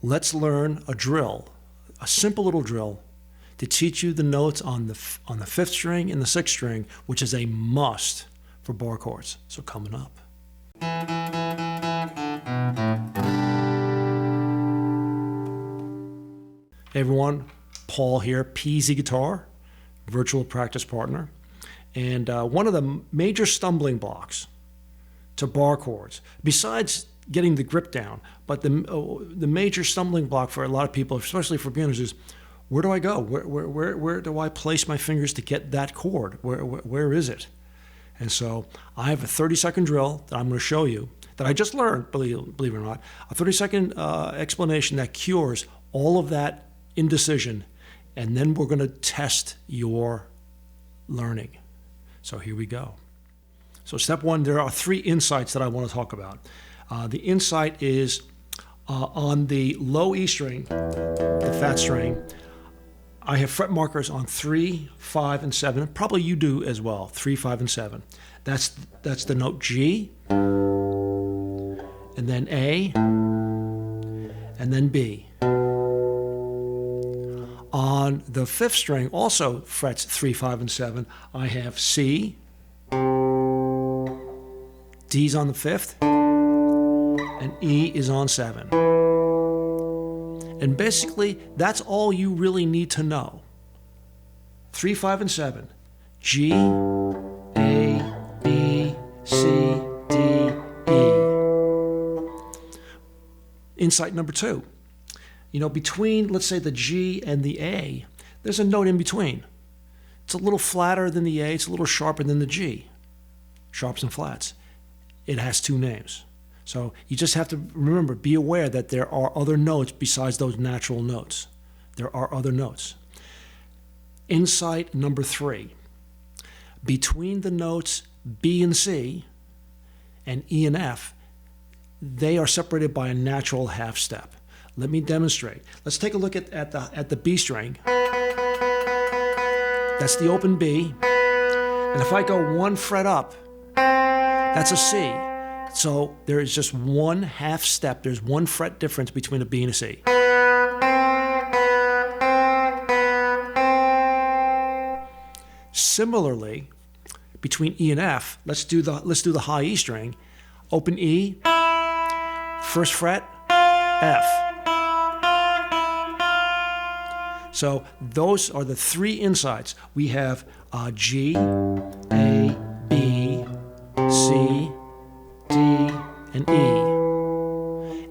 let's learn a drill, a simple little drill to teach you the notes on the 5th string and the 6th string, which is a must for bar chords. So coming up. Hey everyone, Paul here, PZ Guitar, virtual practice partner. And one of the major stumbling blocks to bar chords, besides getting the grip down, but the major stumbling block for a lot of people, especially for beginners, is where do I go? Where do I place my fingers to get that chord? Where is it? And so I have a 30-second drill that I'm going to show you that I just learned, believe it or not, a 30-second explanation that cures all of that indecision, and then we're going to test your learning. So here we go. So step one, there are 3 insights that I want to talk about. The insight is on the low E string, the fat string, I have fret markers on 3, 5, and 7. Probably you do as well, 3, 5, and 7. That's the note G, and then A, and then B. On the 5th string, also frets 3, 5, and 7, I have C, D's on the 5th, and E is on 7. And basically, that's all you really need to know. 3, 5, and 7. G, A, B, C, D, E. Insight number 2. Between, let's say, the G and the A, there's a note in between. It's a little flatter than the A, it's a little sharper than the G. Sharps and flats. It has 2 names. So you just have to remember, be aware that there are other notes besides those natural notes. There are other notes. Insight number 3. Between the notes B and C and E and F, they are separated by a natural half step. Let me demonstrate. Let's take a look at the B string. That's the open B. And if I go 1 fret up, that's a C. So there is just 1 half step. There's 1 fret difference between a B and a C. Similarly, between E and F, let's do the high E string. Open E, 1st fret, F. So those are the 3 insights. We have G, A, B, C, D, and E.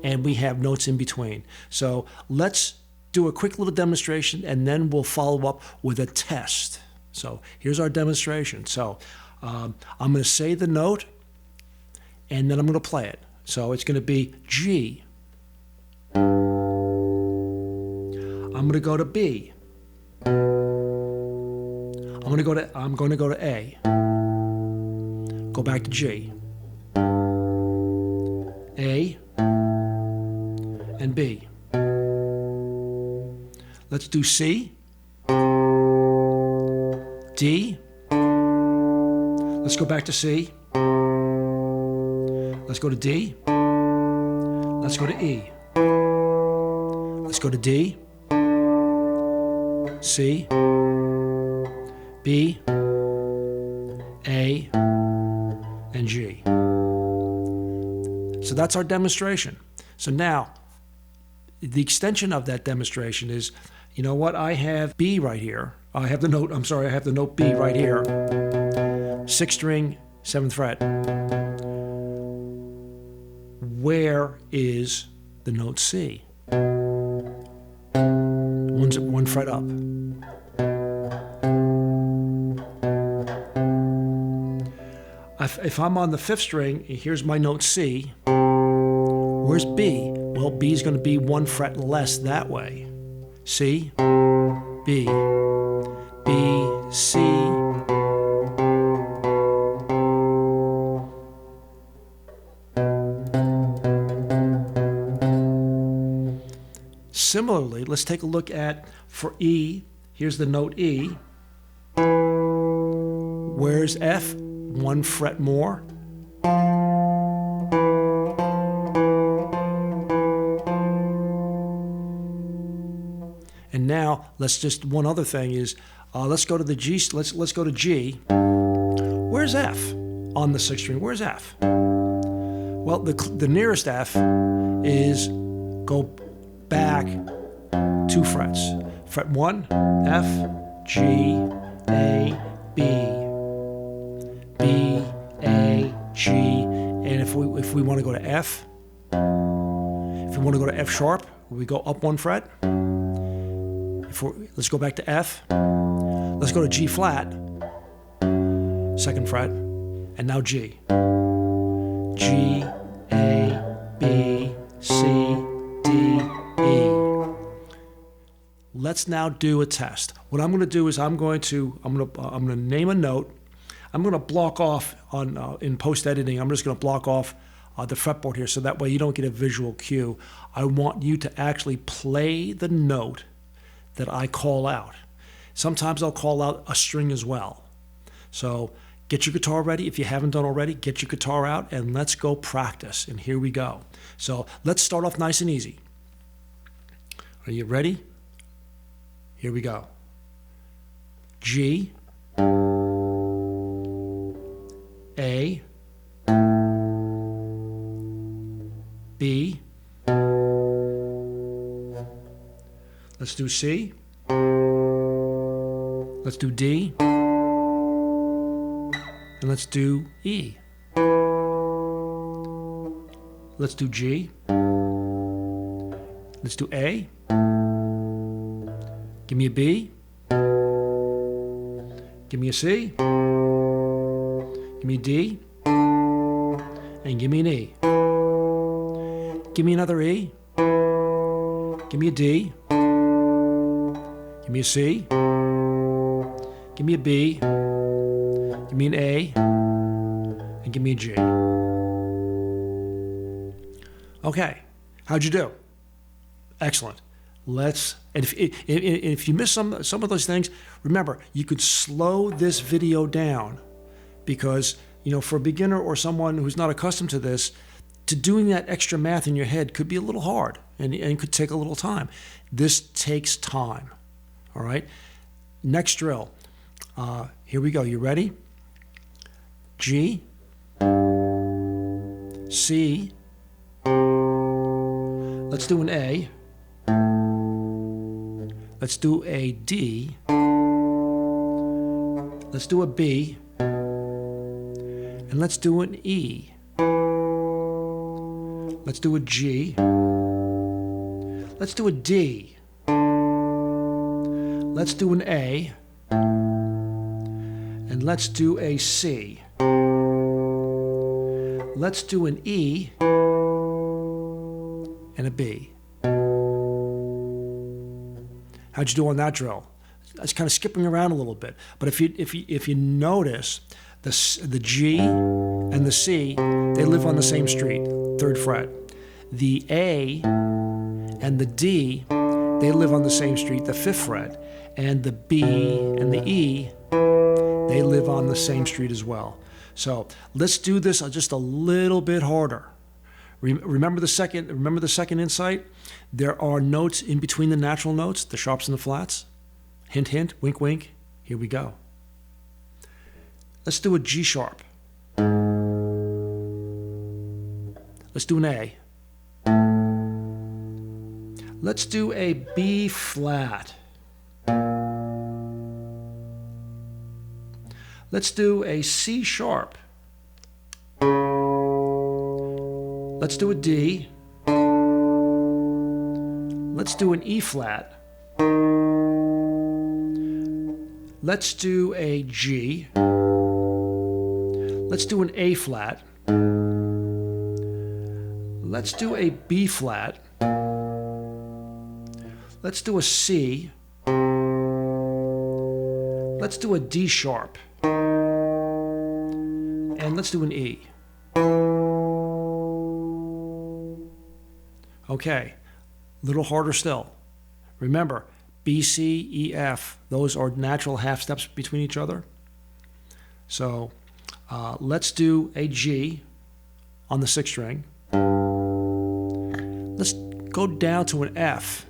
And we have notes in between. So let's do a quick little demonstration, and then we'll follow up with a test. So here's our demonstration. So I'm going to say the note, and then I'm going to play it. So it's going to be G. I'm going to go to B. I'm going to go to A. Go back to G. A and B. Let's do C. D. Let's go back to C. Let's go to D. Let's go to E. Let's go to D. C, B, A, and G. So that's our demonstration. So now, the extension of that demonstration is, you know what, I have B right here. I have the note B right here. 6th string, 7th fret. Where is the note C? 1 fret up. If I'm on the 5th string, here's my note C. Where's B? Well, B is going to be 1 fret less that way. C, B, B, C. Similarly, let's take a look at, for E, here's the note E. Where's F? 1 fret more. And now one other thing is, let's go to the G. Let's go to G. Where's F on the 6th string? Where's F? Well, the nearest F is go back 2 frets. Fret 1, F, G, A, B, B, A, G, and if we want to go to F, if we want to go to F sharp, we go up 1 fret. Let's go back to F. Let's go to G flat, 2nd fret, and now G. G, A, B, C, D, E. Let's now do a test. What I'm going to do is I'm going to name a note. I'm going to block off in post editing. I'm just going to block off the fretboard here, so that way you don't get a visual cue. I want you to actually play the note that I call out. Sometimes I'll call out a string as well. So get your guitar ready. If you haven't done already, get your guitar out and let's go practice. And here we go. So let's start off nice and easy. Are you ready? Here we go. G, A, B, let's do C, let's do D, and let's do E. Let's do G, let's do A, give me a B, give me a C, give me a D, and give me an E. Give me another E, give me a D, give me a C, give me a B, give me an A, and give me a G. Okay, how'd you do? Excellent. And if you miss some of those things, remember, you could slow this video down because, for a beginner or someone who's not accustomed to this, to doing that extra math in your head could be a little hard and could take a little time. This takes time, all right? Next drill. Here we go. You ready? G, C, let's do an A, let's do a D, let's do a B, and let's do an E. Let's do a G. Let's do a D. Let's do an A. And let's do a C. Let's do an E and a B. How'd you do on that drill? I was kind of skipping around a little bit, but if you notice, the G and the C, they live on the same street, 3rd fret. The A and the D, they live on the same street, the 5th fret. And the B and the E, they live on the same street as well. So let's do this just a little bit harder. Remember the second insight? There are notes in between the natural notes, the sharps and the flats. Hint, hint, wink, wink. Here we go. Let's do a G sharp. Let's do an A. Let's do a B flat. Let's do a C sharp. Let's do a D. Let's do an E flat. Let's do a G. Let's do an A flat. Let's do a B flat. Let's do a C. Let's do a D sharp. And let's do an E. Okay, a little harder still. Remember, B, C, E, F, those are natural half steps between each other. So let's do a G on the 6th string. Let's go down to an F.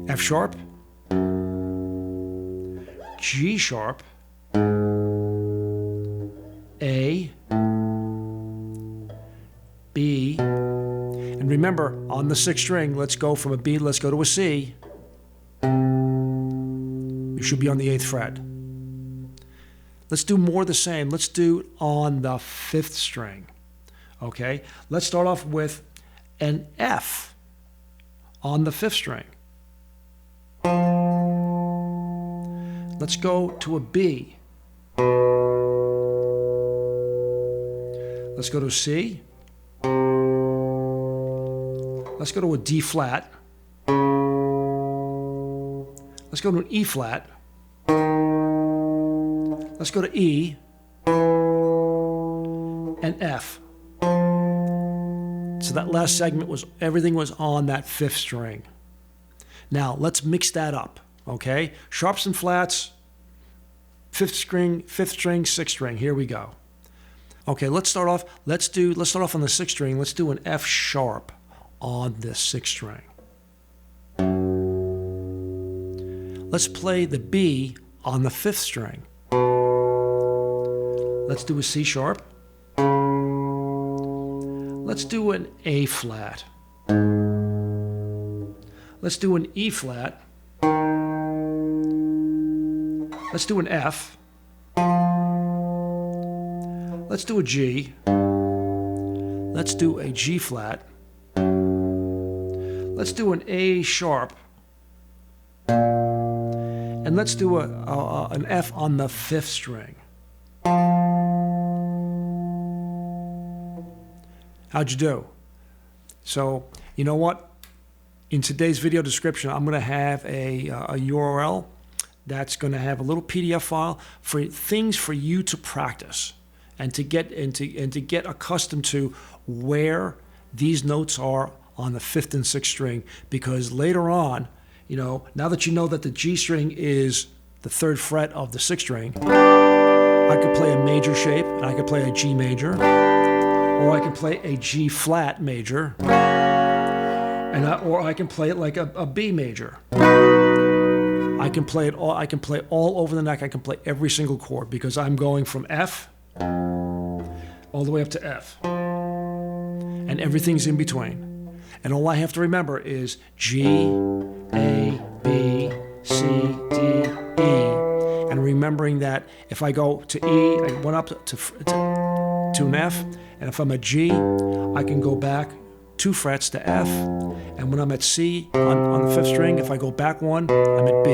F sharp, G sharp, A, B, and remember, on the sixth string, let's go from a B, let's go to a C. You should be on the 8th fret. Let's do more the same. Let's do it on the 5th string. Okay? Let's start off with an F on the 5th string. Let's go to a B. Let's go to a C. Let's go to a D flat. Let's go to an E flat. Let's go to E and F. So that last segment was, everything was on that 5th string. Now let's mix that up, okay? Sharps and flats, 5th string, 6th string. Here we go. Okay, let's start off. Let's start off on the 6th string. Let's do an F sharp on the 6th string. Let's play the B on the 5th string. Let's do a C sharp. Let's do an A flat. Let's do an E flat. Let's do an F. Let's do a G. Let's do a G flat. Let's do an A sharp. And let's do an F on the 5th string. How'd you do? So, you know what? In today's video description, I'm going to have a URL that's going to have a little PDF file for things for you to practice and to get accustomed to where these notes are on the 5th and 6th string, because later on, you know, now that you know that the G string is the 3rd fret of the 6th string, I could play a major shape, and I could play a G major, or I can play a G flat major, or I can play it like a B major. I can play it all. I can play all over the neck. I can play every single chord because I'm going from F all the way up to F, and everything's in between. And all I have to remember is G, A, B, C, D, E. And remembering that if I go to E, I went up to an F, and if I'm at G, I can go back 2 frets to F. And when I'm at C on the 5th string, if I go back 1, I'm at B.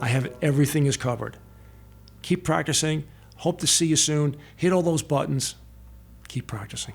I have everything is covered. Keep practicing. Hope to see you soon. Hit all those buttons. Keep practicing.